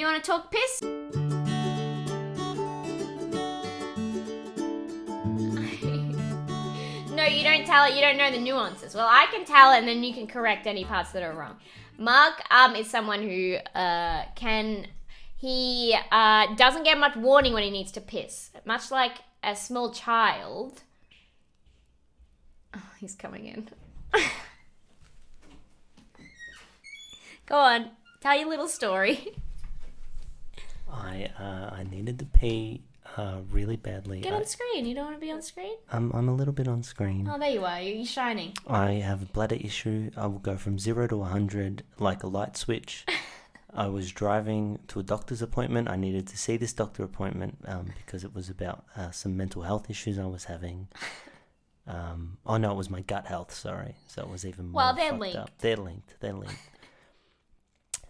You want to talk piss? No, you don't tell it. You don't know the nuances. Well, I can tell it, and then you can correct any parts that are wrong. Mark is someone who doesn't get much warning when he needs to piss. Much like a small child. Oh, he's coming in. Go on, tell your little story. I needed to pee really badly. Get on screen. You don't want to be on screen? I'm a little bit on screen. Oh, there you are. You're shining. I have a bladder issue. I will go from 0 to 100 like a light switch. I was driving to a doctor's appointment. I needed to see this doctor appointment because it was about some mental health issues I was having. Oh no, it was my gut health, sorry. So it was even more Well, they're fucked linked. up. They're linked.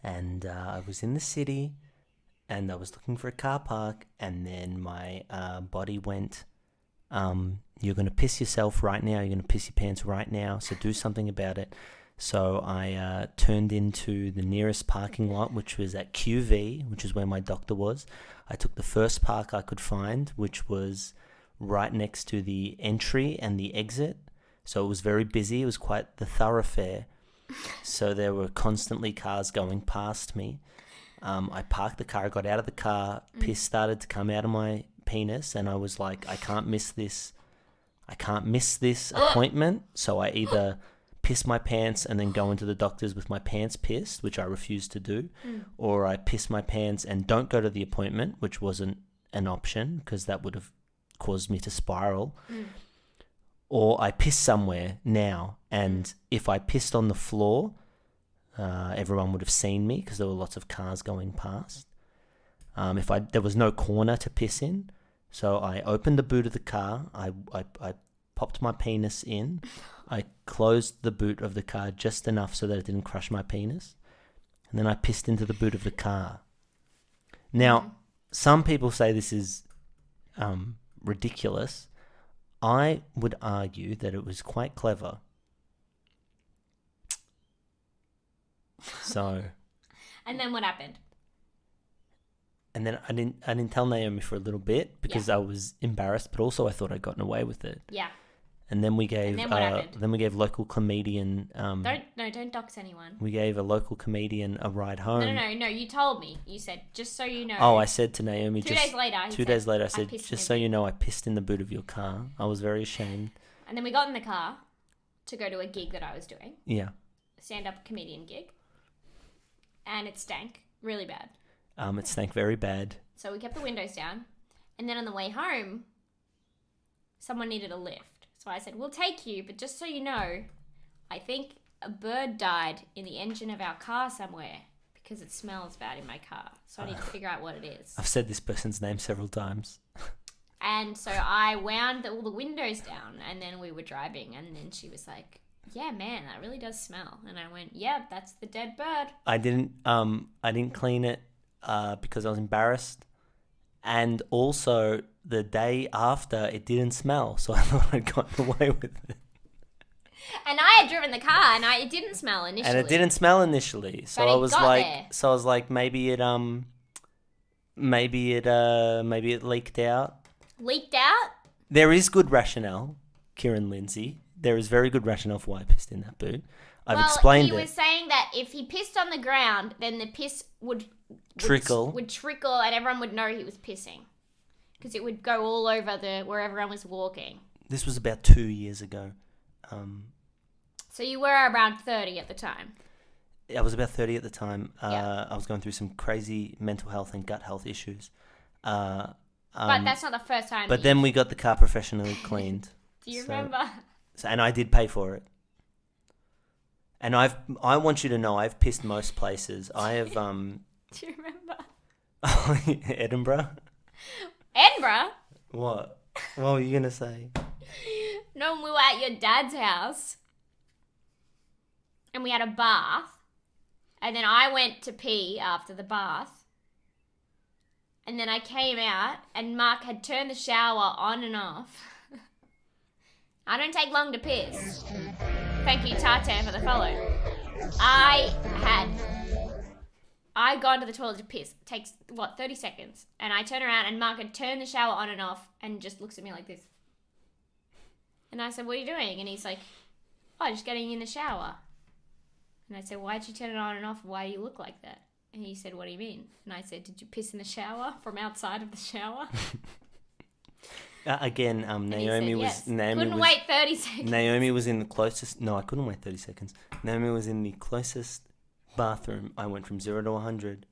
And I was in the city and I was looking for a car park, and then my body went, you're going to piss yourself right now, you're going to piss your pants right now, so do something about it. So I turned into the nearest parking lot, which was at QV, which is where my doctor was. I took the first park I could find, which was right next to the entry and the exit. So it was very busy. It was quite the thoroughfare. So there were constantly cars going past me. I parked the car, got out of the car, piss started to come out of my penis, and I was like, I can't miss this appointment. So I either piss my pants and then go into the doctor's with my pants pissed, which I refused to do, or I piss my pants and don't go to the appointment, which wasn't an option because that would have caused me to spiral. Or I piss somewhere now, and if I pissed on the floor, everyone would have seen me because there were lots of cars going past. There was no corner to piss in, so I opened the boot of the car. I popped my penis in. I closed the boot of the car just enough so that it didn't crush my penis, and then I pissed into the boot of the car. Now, some people say this is ridiculous. I would argue that it was quite clever. So. And then what happened? And then I didn't tell Naomi for a little bit because I was embarrassed, but also I thought I'd gotten away with it. Yeah. And then we gave local comedian. Don't dox anyone. We gave a local comedian a ride home. No. You told me. You said, just so you know. Oh, I said to Naomi. 2 days later. Two days later, I said, just so you know, I pissed in the boot of your car. I was very ashamed. And then we got in the car to go to a gig that I was doing. Yeah. A stand-up comedian gig. And it stank really bad. It stank very bad. So we kept the windows down. And then on the way home, someone needed a lift. So I said, we'll take you, but just so you know, I think a bird died in the engine of our car somewhere because it smells bad in my car. So I need to figure out what it is. I've said this person's name several times. And so I wound all the windows down, and then we were driving, and then she was like, yeah, man, that really does smell. And I went, yeah, that's the dead bird. I didn't clean it because I was embarrassed. And also, the day after, it didn't smell, so I thought I'd gotten away with it. And I had driven the car, and it didn't smell initially. And it didn't smell initially, so I was like, maybe it leaked out. Leaked out? There is good rationale, Kieran Lindsay. There is very good rationale for why I pissed in that boot. I've explained it. He was saying that if he pissed on the ground, then the piss would trickle, and everyone would know he was pissing. Because it would go all over where everyone was walking. This was about 2 years ago. So you were around 30 at the time? I was about 30 at the time. I was going through some crazy mental health and gut health issues. But that's not the first time. But then we got the car professionally cleaned. Do you remember? And I did pay for it. And I want you to know I've pissed most places. I have. Do you remember? Edinburgh. Edinburgh? What? What were you gonna say? No, we were at your dad's house, and we had a bath, and then I went to pee after the bath, and then I came out, and Mark had turned the shower on and off. I don't take long to piss. Thank you, Tarte, for the follow. I I go into the toilet to piss. It takes, 30 seconds. And I turn around and Mark had turned the shower on and off and just looks at me like this. And I said, what are you doing? And he's like, just getting in the shower. And I said, why'd you turn it on and off? Why do you look like that? And he said, what do you mean? And I said, did you piss in the shower from outside of the shower? Again, Naomi was... Yes. Naomi couldn't was, wait 30 seconds. Naomi was in the closest... No, I couldn't wait 30 seconds. Naomi was in the closest bathroom. I went from 0 to 100.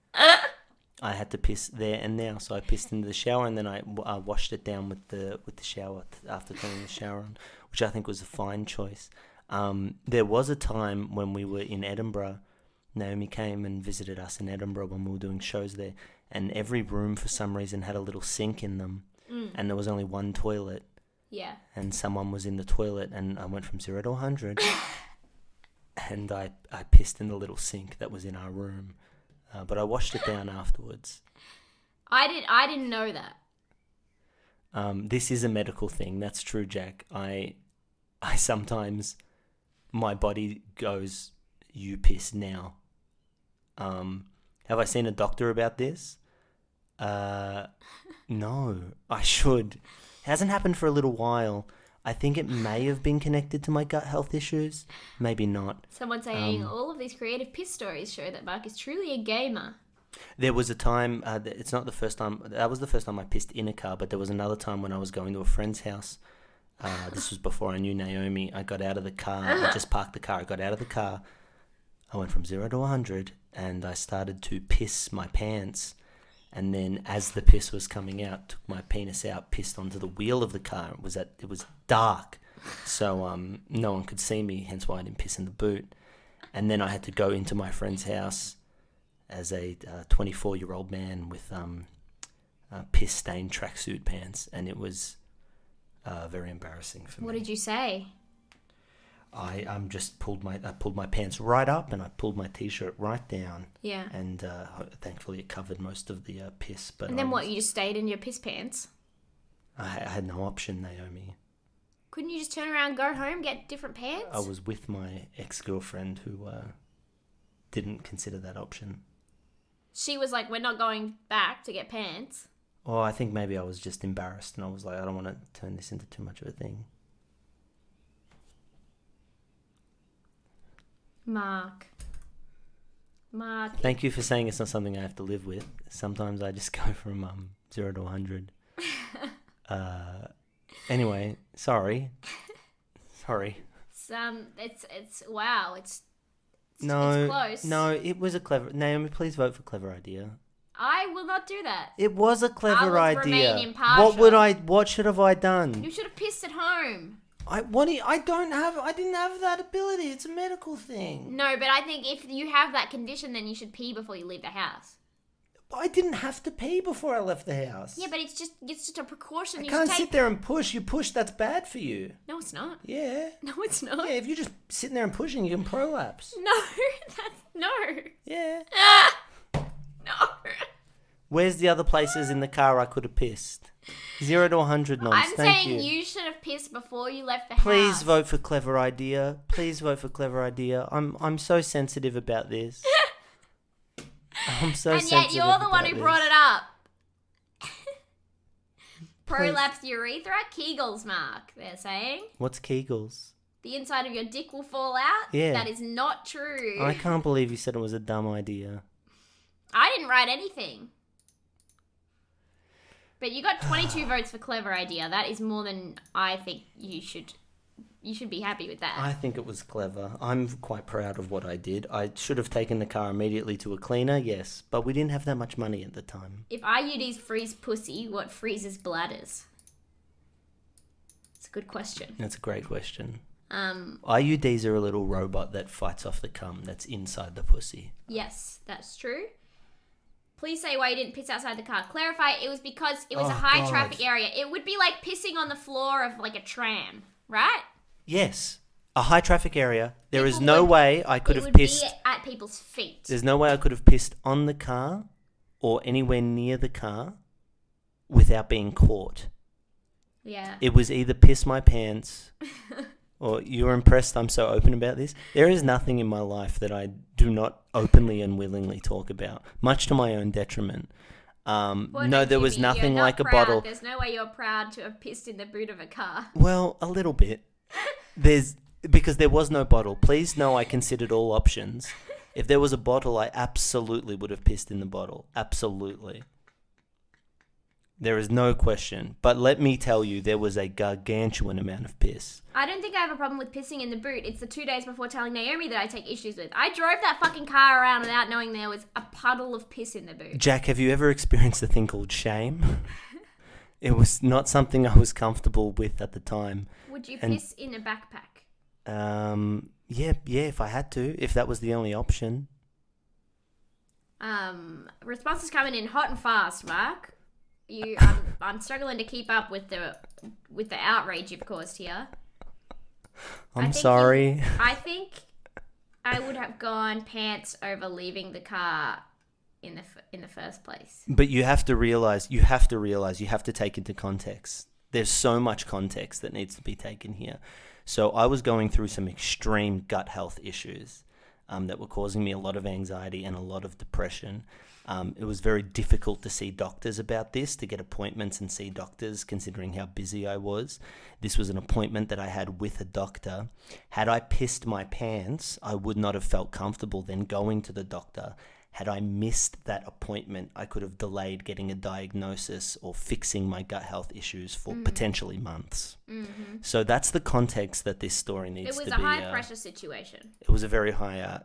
I had to piss there and now, so I pissed into the shower and then I washed it down with the shower after turning the shower on, which I think was a fine choice. There was a time when we were in Edinburgh. Naomi came and visited us in Edinburgh when we were doing shows there, and every room for some reason had a little sink in them, and there was only one toilet. Yeah. And someone was in the toilet, and I went from 0 to 100, and I pissed in the little sink that was in our room, but I washed it down afterwards. I didn't know that. This is a medical thing. That's true, Jack. I sometimes, my body goes, you piss now. Have I seen a doctor about this? No, I should. It hasn't happened for a little while. I think it may have been connected to my gut health issues. Maybe not. Someone saying all of these creative piss stories show that Mark is truly a gamer. There was a time, it's not the first time, that was the first time I pissed in a car, but there was another time when I was going to a friend's house. This was before I knew Naomi. I got out of the car. I just parked the car. I got out of the car. I went from 0 to 100 and I started to piss my pants. And then as the piss was coming out, took my penis out, pissed onto the wheel of the car. It was dark, so no one could see me, hence why I didn't piss in the boot. And then I had to go into my friend's house as a 24-year-old man with piss-stained tracksuit pants, and it was very embarrassing for me. What did you say? I just pulled my pants right up and I pulled my t-shirt right down. Yeah. And thankfully it covered most of the piss. But and then what? You just stayed in your piss pants? I had no option, Naomi. Couldn't you just turn around, go home, get different pants? I was with my ex-girlfriend who didn't consider that option. She was like, "We're not going back to get pants." Oh, I think maybe I was just embarrassed and I was like, I don't want to turn this into too much of a thing. Mark. Thank you for saying it's not something I have to live with. Sometimes I just go from 0 to 100. Anyway, sorry. It's wow. It's no, close. No, it was a clever. Naomi, please vote for clever idea. I will not do that. It was a clever I will idea. remain impartial. What should have I done? You should have pissed at home. I didn't have that ability. It's a medical thing. No, but I think if you have that condition, then you should pee before you leave the house. But I didn't have to pee before I left the house. Yeah, but it's just a precaution. You can't sit there and push. You push, that's bad for you. No, it's not. Yeah. No, it's not. Yeah, if you're just sitting there and pushing, you can prolapse. No, no. Yeah. No. Where's the other places in the car I could have pissed? 0 to 100 noms. I'm Thank saying you. You should have pissed before you left the Please house. vote for clever idea. Please vote for clever idea. I'm so sensitive about this. I'm so and sensitive. yet you're the one who about brought this. it up. Prolapsed urethra, Kegels, Mark. They're saying What's Kegels? the inside of your dick will fall out. Yeah. That is not true. I can't believe you said it was a dumb idea. I didn't write anything. But you got 22 votes for clever idea. That is more than I think you should. You should be happy with that. I think it was clever. I'm quite proud of what I did. I should have taken the car immediately to a cleaner, yes, but we didn't have that much money at the time. If IUDs freeze pussy, what freezes bladders? It's a good question. That's a great question. IUDs are a little robot that fights off the cum that's inside the pussy. Yes, that's true. Please say why you didn't piss outside the car. Clarify, it was because it was a high traffic area. It would be like pissing on the floor of like a tram, right? Yes. A high traffic area. There is People no would- way I could it have would pissed. be at people's feet. There's no way I could have pissed on the car or anywhere near the car without being caught. Yeah. It was either piss my pants or you're impressed I'm so open about this. There is nothing in my life that I do not openly and willingly talk about, much to my own detriment. No, there was nothing like a bottle. There's no way you're proud to have pissed in the boot of a car. Well, a little bit. Because there was no bottle. Please know I considered all options. If there was a bottle, I absolutely would have pissed in the bottle. Absolutely. There is no question. But let me tell you, there was a gargantuan amount of piss. I don't think I have a problem with pissing in the boot. It's the 2 days before telling Naomi that I take issues with. I drove that fucking car around without knowing there was a puddle of piss in the boot. Jack, have you ever experienced a thing called shame? It was not something I was comfortable with at the time. Would you piss in a backpack? Yeah, if I had to, if that was the only option. Responses coming in hot and fast, Mark. I'm struggling to keep up with the outrage you've caused here. I'm sorry. I think I would have gone pants over leaving the car in the first place. But you have to realize, you have to take into context. There's so much context that needs to be taken here. So I was going through some extreme gut health issues that were causing me a lot of anxiety and a lot of depression. It was very difficult to see doctors about this, to get appointments and see doctors, considering how busy I was. This was an appointment that I had with a doctor. Had I pissed my pants, I would not have felt comfortable then going to the doctor. Had I missed that appointment, I could have delayed getting a diagnosis or fixing my gut health issues for potentially months. Mm-hmm. So that's the context that this story needs to be. It was a high pressure situation. It was a very high.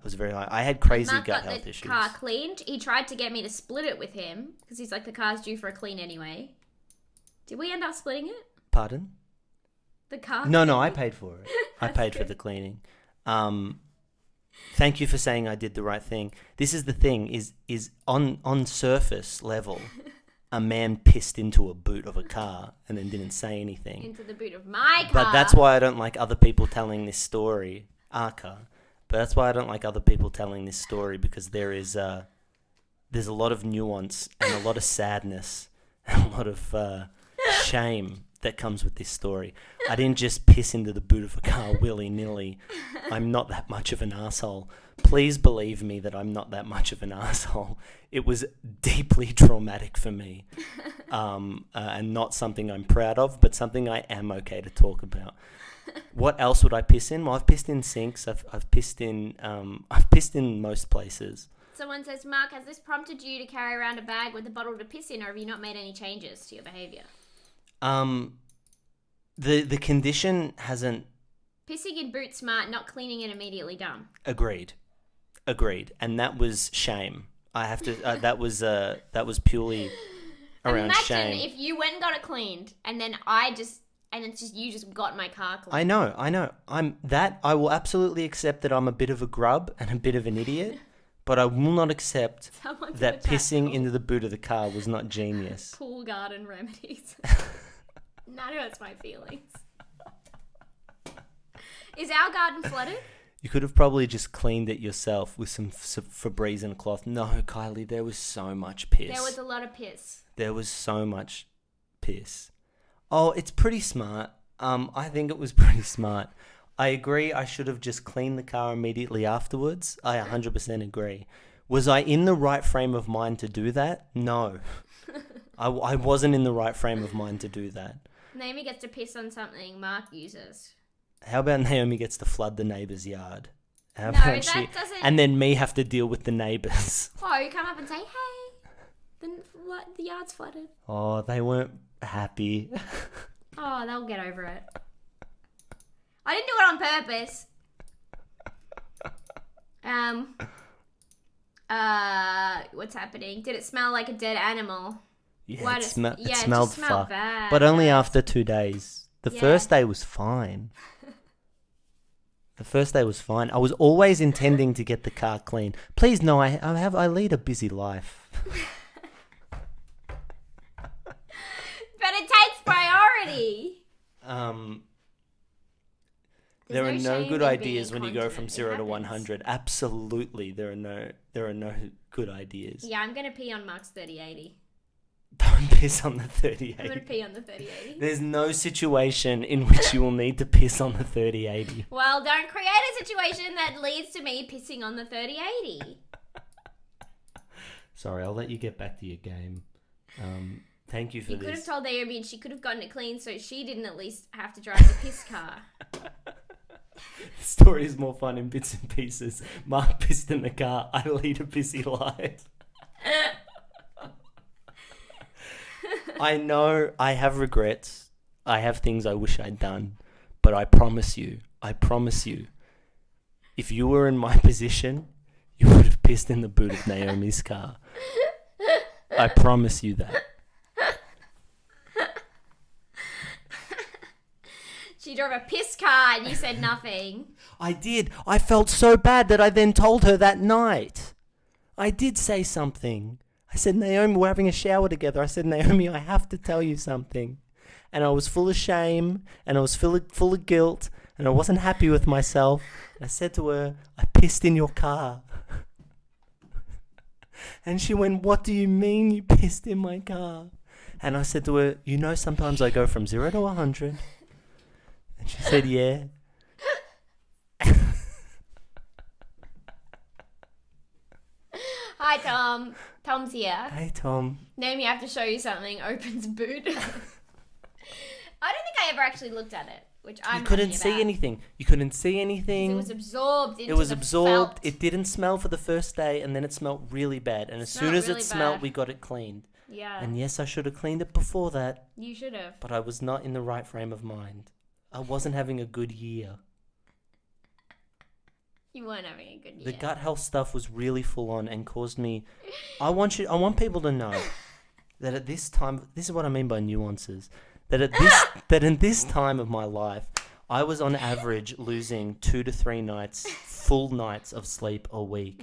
I had crazy gut health issues. Mark got the car cleaned. He tried to get me to split it with him because he's like, the car's due for a clean anyway. Did we end up splitting it? Pardon? The car? No, I paid for it. I paid for the cleaning. Thank you for saying I did the right thing. This is the thing, is on surface level, a man pissed into a boot of a car and then didn't say anything. Into the boot of my car. But that's why I don't like other people telling this story. Our car. But that's why I don't like other people telling this story, because there's a lot of nuance and a lot of sadness and a lot of shame that comes with this story. I didn't just piss into the boot of a car willy-nilly. I'm not that much of an asshole. Please believe me that I'm not that much of an asshole. It was deeply traumatic for me, and not something I'm proud of, but something I am okay to talk about. What else would I piss in? Well, I've pissed in sinks. I've pissed in most places. Someone says, Mark, has this prompted you to carry around a bag with a bottle to piss in, or have you not made any changes to your behaviour? The condition hasn't... Pissing in boot smart, not cleaning it immediately done. Agreed. And that was shame. I have to... that was purely around shame. Imagine if you went and got it cleaned, and then you just got my car cleaned. I know. I will absolutely accept that I'm a bit of a grub and a bit of an idiot, but I will not accept that pissing into the boot of the car was not genius. Pool garden remedies. That hurts my feelings. Is our garden flooded? You could have probably just cleaned it yourself with some Febreze and a cloth. No, Kylie, there was so much piss. There was a lot of piss. There was so much piss. Oh, it's pretty smart. I think it was pretty smart. I agree I should have just cleaned the car immediately afterwards. I 100% agree. Was I in the right frame of mind to do that? No. I wasn't in the right frame of mind to do that. Naomi gets to piss on something Mark uses. How about Naomi gets to flood the neighbour's yard? How no, about that doesn't... And then me have to deal with the neighbours. Oh, you come up and say, hey, the yard's flooded. Oh, they weren't happy. Oh, they'll get over it. I didn't do it on purpose. What's happening? Did it smell like a dead animal? Yeah, it smelled fuck. Bad. But only after 2 days. The first day was fine. I was always intending to get the car clean. Please know I lead a busy life. But it takes priority. There are no good ideas when you go from 0 to 100. Absolutely, there are no good ideas. Yeah, I'm gonna pee on Mark's 3080. Don't piss on the I'm 3080. going to pee on the 3080. There's no situation in which you will need to piss on the 3080. Well, don't create a situation that leads to me pissing on the 3080. Sorry, I'll let you get back to your game. Thank you for You this. could have told Naomi and she could have gotten it clean so she didn't at least have to drive the piss car. The story is more fun in bits and pieces. Mark pissed in the car. I lead a busy life. I know I have regrets. I have things I wish I'd done. But I promise you, if you were in my position, you would have pissed in the boot of Naomi's car. I promise you that. She drove a piss car and you said nothing. I did. I felt so bad that I then told her that night. I did say something. I said, Naomi, we're having a shower together. I said, Naomi, I have to tell you something. And I was full of shame and I was full of guilt and I wasn't happy with myself. And I said to her, I pissed in your car. And she went, what do you mean you pissed in my car? And I said to her, you know, sometimes I go from 0 to 100. And she said, yeah. Hi, Tom. Tom's here. Hey, Tom. Naomi, I have to show you something. Opens boot. I don't think I ever actually looked at it, which I'm You couldn't happy see about. anything. You couldn't see anything. It was absorbed into It was the absorbed. felt. It didn't smell for the first day, and then it smelled really bad. And as soon as Smelled it really smelled, bad. we got it cleaned. Yeah, And yes, I should have cleaned it before that, you should have. but I was not in the right frame of mind. I wasn't having a good year. You weren't having a good year. The gut health stuff was really full on and caused me. I want people to know that at this time, this is what I mean by nuances. That in this time of my life, I was on average losing 2 to 3 nights, full nights of sleep a week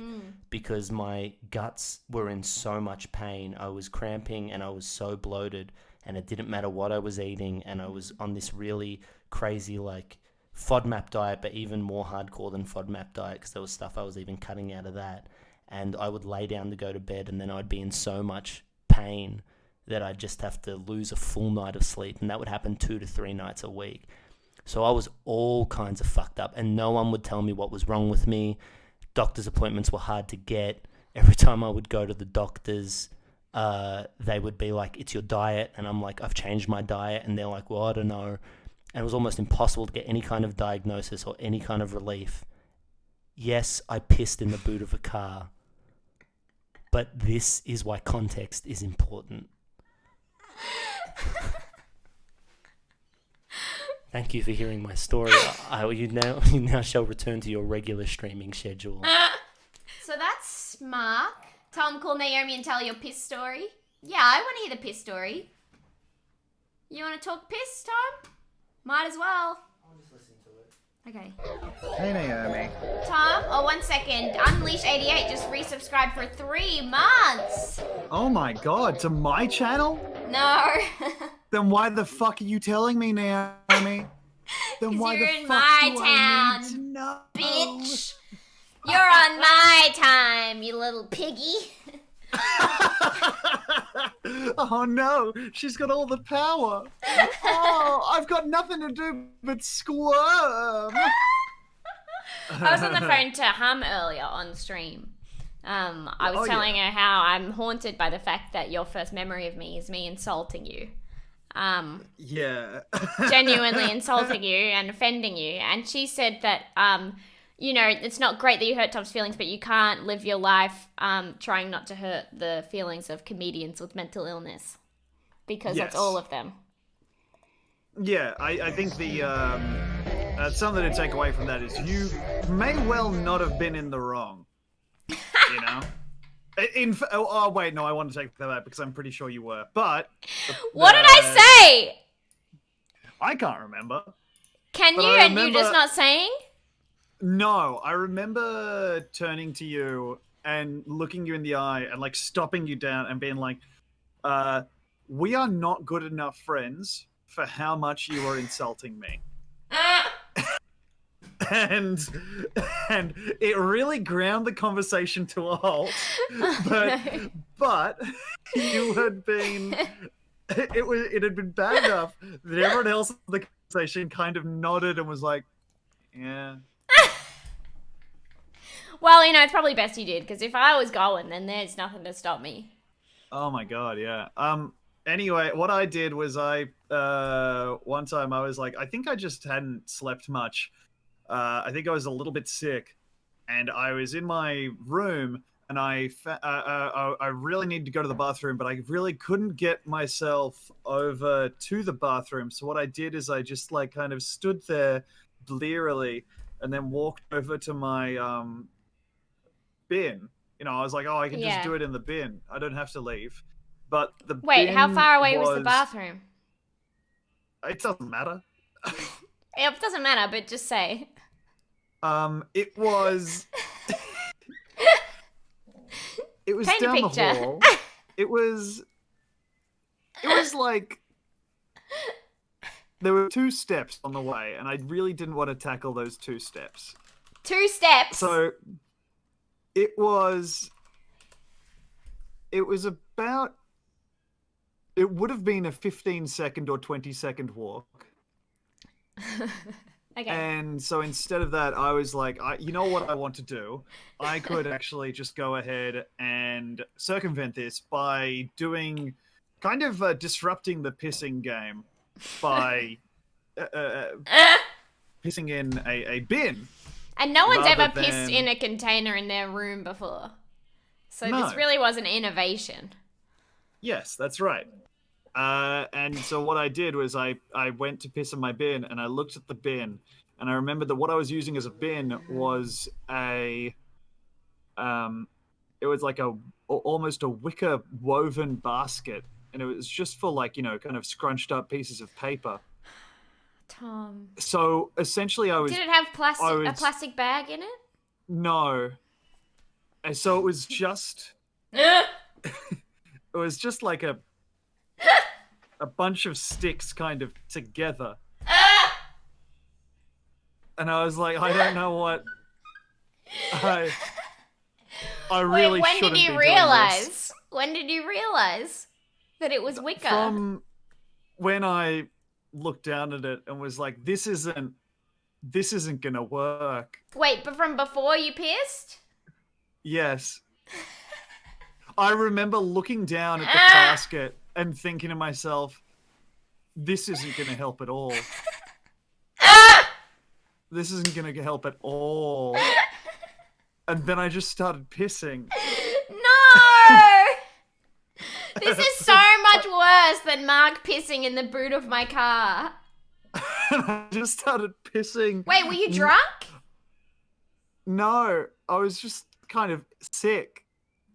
because my guts were in so much pain. I was cramping and I was so bloated, and it didn't matter what I was eating, and I was on this really crazy like FODMAP diet, but even more hardcore than FODMAP diet because there was stuff I was even cutting out of that. And I would lay down to go to bed, and then I'd be in so much pain that I'd just have to lose a full night of sleep, and that would happen 2 to 3 nights a week. So I was all kinds of fucked up, and no one would tell me what was wrong with me. Doctor's appointments were hard to get. Every time I would go to the doctors, they would be like, it's your diet. And I'm like, I've changed my diet. And they're like, well, I don't know. And it was almost impossible to get any kind of diagnosis or any kind of relief. Yes, I pissed in the boot of a car. But this is why context is important. Thank you for hearing my story. You now shall return to your regular streaming schedule. So that's Mark. Tom, call Naomi and tell your piss story. Yeah, I want to hear the piss story. You want to talk piss, Tom? Might as well. I'll just listen to it. Okay. Hey Naomi. Tom, 1 second. Unleash88 just resubscribed for 3 months. Oh my god, to my channel? No. Then why the fuck are you telling me, Naomi? Then why you're the in fuck my do I town, need to know? Bitch. You're on my time, you little piggy. Oh no, she's got all the power. Oh, I've got nothing to do but squirm. I was on the phone to Hum earlier on stream. I was telling her how I'm haunted by the fact that your first memory of me is me insulting you. Yeah. Genuinely insulting you and offending you. And she said that, it's not great that you hurt Tom's feelings, but you can't live your life trying not to hurt the feelings of comedians with mental illness. Because that's all of them. Yeah, I think the something to take away from that is you may well not have been in the wrong. You know? Wait, no, I want to take that back because I'm pretty sure you were. But what did I say? I can't remember. Can But you? I And you just remember- not saying? No, I remember turning to you and looking you in the eye and like stopping you down and being like, we are not good enough friends for how much you are insulting me. And it really ground the conversation to a halt. but you had been. It had been bad enough that everyone else in the conversation kind of nodded and was like, "Yeah." Well, it's probably best you did, because if I was going, then there's nothing to stop me. Oh my god, yeah. Anyway, what I did was one time I was like, I think I just hadn't slept much. I think I was a little bit sick, and I was in my room, and I really needed to go to the bathroom, but I really couldn't get myself over to the bathroom. So what I did is I just like kind of stood there blearily, and then walked over to my bin. I was like, oh, I can just do it in the bin. I don't have to leave. But the Wait, bin how far away was the bathroom? It doesn't matter. It doesn't matter, but just say. It was. It was Paint a down the picture. hall. It was like there were 2 steps on the way, and I really didn't want to tackle those 2 steps. 2 steps. So it was about. It would have been a 15-second or 20-second walk. Okay. And so instead of that, I was like, you know what I want to do? I could actually just go ahead and circumvent this by doing kind of disrupting the pissing game by pissing in a bin. And no one's ever rather pissed than- in a container in their room before. So No. this really was an innovation. Yes, that's right. And so what I did was I went to piss in my bin, and I looked at the bin, and I remembered that what I was using as a bin was it was like almost a wicker woven basket, and it was just for like, kind of scrunched up pieces of paper. Tom. So essentially I was... Did it have a plastic bag in it? No. And so it was just... Ugh. It was just like a bunch of sticks kind of together. And I was like, I don't know what... I really Wait, shouldn't be doing this. When did you realize that it was wicker? From when I looked down at it and was like, this isn't gonna work. Wait, but from before you pissed? Yes. I remember looking down at the basket and thinking to myself, this isn't going to help at all. This isn't going to help at all. And then I just started pissing. No! This is so much worse than Mark pissing in the boot of my car. And I just started pissing. Wait, were you drunk? No, I was just kind of sick.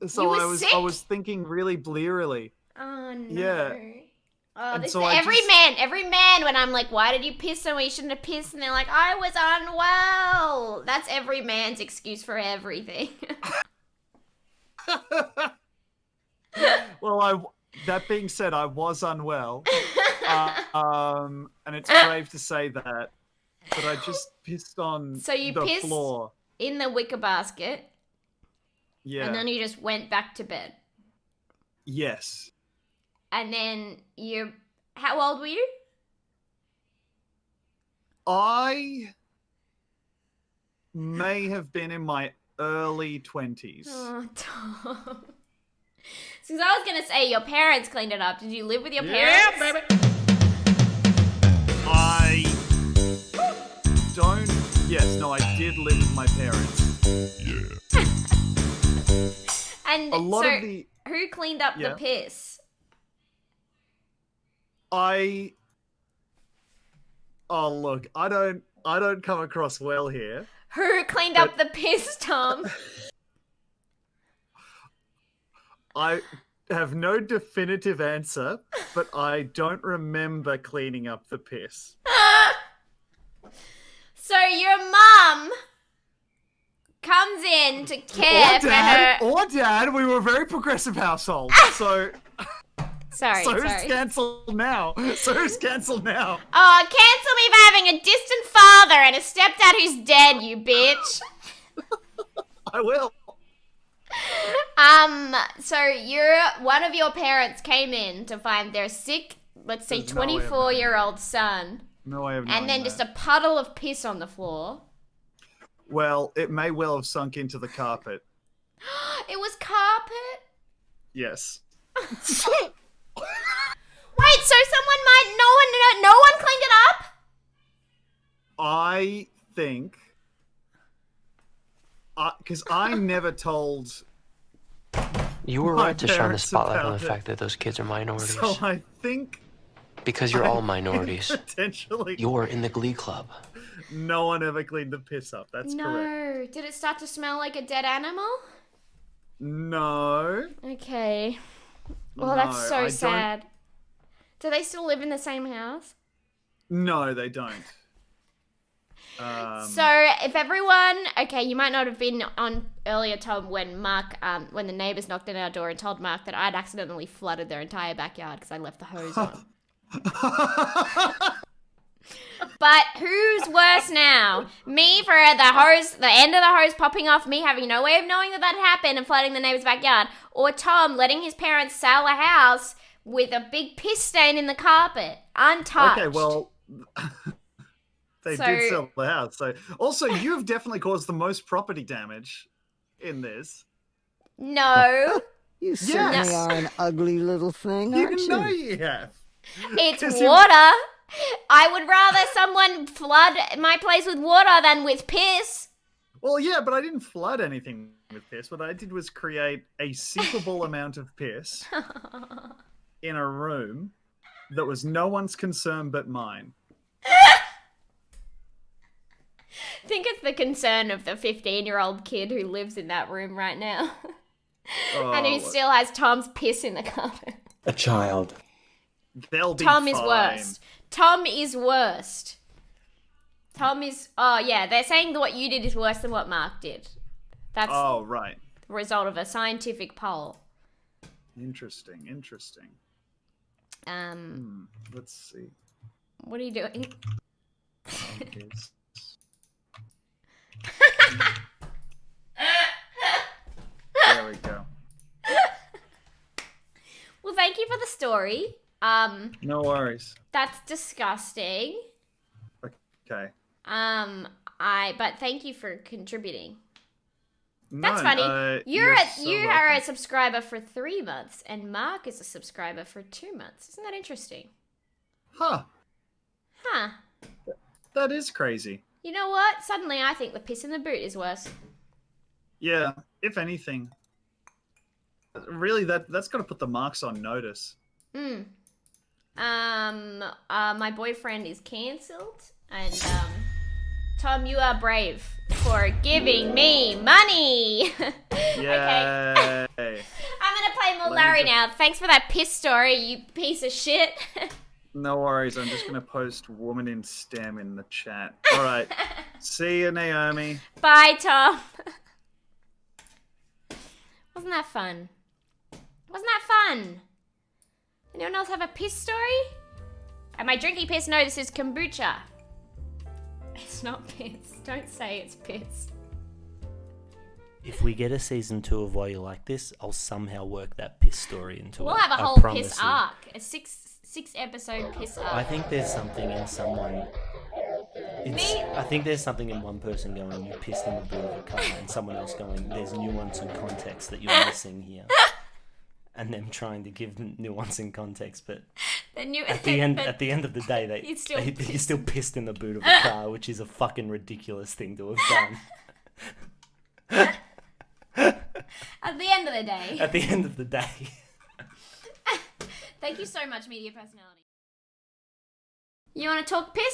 So You were I sick? was thinking really blearily. Oh, no. Yeah. Oh, And this so is I every man, when I'm like, why did you piss and we shouldn't have pissed? And they're like, I was unwell. That's every man's excuse for everything. Well, that being said, I was unwell. And it's brave to say that. But I just pissed on So you the pissed floor. in the wicker basket, Yeah. and then you just went back to bed. Yes. And then how old were you? I may have been in my early 20s. Oh, Tom. Because I was going to say, your parents cleaned it up. Did you live with your parents? Yeah, baby. I don't... Yes, no, I did live with my parents. And A lot so, of the... who cleaned up Yeah. the piss? Oh, look, I don't come across well here. Who cleaned up the piss, Tom? I have no definitive answer, but I don't remember cleaning up the piss. So your mum comes in to care for her... Or dad, we were a very progressive household, so... Sorry. Who's cancelled now? Cancel now. Oh, cancel me for having a distant father and a stepdad who's dead, you bitch. I will. So one of your parents came in to find their sick, let's say, There's no way of knowing 24-year-old son, No way of knowing and then that. just a puddle of piss on the floor. Well, it may well have sunk into the carpet. It was carpet? Yes. Wait, so someone might... No one cleaned it up? I think... Because I never told... You were my right to shine the parents spotlight on about the it. fact that those kids are minorities. So I think... Because you're all minorities. Potentially... You're in the Glee Club. No one ever cleaned the piss up. That's correct. No. Did it start to smell like a dead animal? No. Okay. Well, No, that's so I don't- sad. Do they still live in the same house? No, they don't. So, if everyone... Okay, you might not have been on earlier, Tom, when when the neighbours knocked on our door and told Mark that I'd accidentally flooded their entire backyard because I left the hose on. But who's worse now? Me for the end of the hose popping off, me having no way of knowing that happened and flooding the neighbour's backyard, or Tom letting his parents sell a house with a big piss stain in the carpet, untouched. Okay, well... They So- did sell the house. So also, you've definitely caused the most property damage in this. No, You certainly Yes. are an ugly little thing, You aren't you? know you have. it's 'Cause you- water. I would rather someone flood my place with water than with piss. Well, yeah, but I didn't flood anything with piss. What I did was create a seepable amount of piss in a room that was no one's concern but mine. I think it's the concern of the 15-year-old kid who lives in that room right now. And who Oh, still has Tom's piss in the carpet. A child. they'll be Tom is fine. worst. Tom is worst. Tom is... Oh, yeah, they're saying that what you did is worse than what Mark did. That's Oh, right. the result of a scientific poll. Interesting. Let's see. What are you doing? Yes. There we go. Well, thank you for the story. No worries. That's disgusting. Okay. But thank you for contributing. That's No, funny. You are a subscriber for 3 months, and Mark is a subscriber for 2 months. Isn't that interesting? Huh. Huh. That is crazy. You know what? Suddenly I think the piss in the boot is worse. Yeah, if anything. Really, that's got to put the Marks on notice. My boyfriend is cancelled, and Tom, you are brave for giving me money. Yay. Okay. I'm gonna play more Let me Larry just- now. Thanks for that piss story, you piece of shit. No worries. I'm just going to post woman in STEM in the chat. All right. See you, Naomi. Bye, Tom. Wasn't that fun? Wasn't that fun? Anyone else have a piss story? Am I drinking piss? No, this is kombucha. It's not piss. Don't say it's piss. If we get a season 2 of Why You Like This, I'll somehow work that piss story into it. We'll have a I whole promise piss you. arc. A six episode piss arc. I think there's something in someone. I think there's something in one person going, you pissed in the boot of a car, and someone else going, there's nuance and context that you're missing here. And them trying to give nuance and context, but at the end of the day, you're still pissed in the boot of a car, which is a fucking ridiculous thing to have done. At the end of the day. At the end of the day. Thank you so much, media personality. You want to talk piss?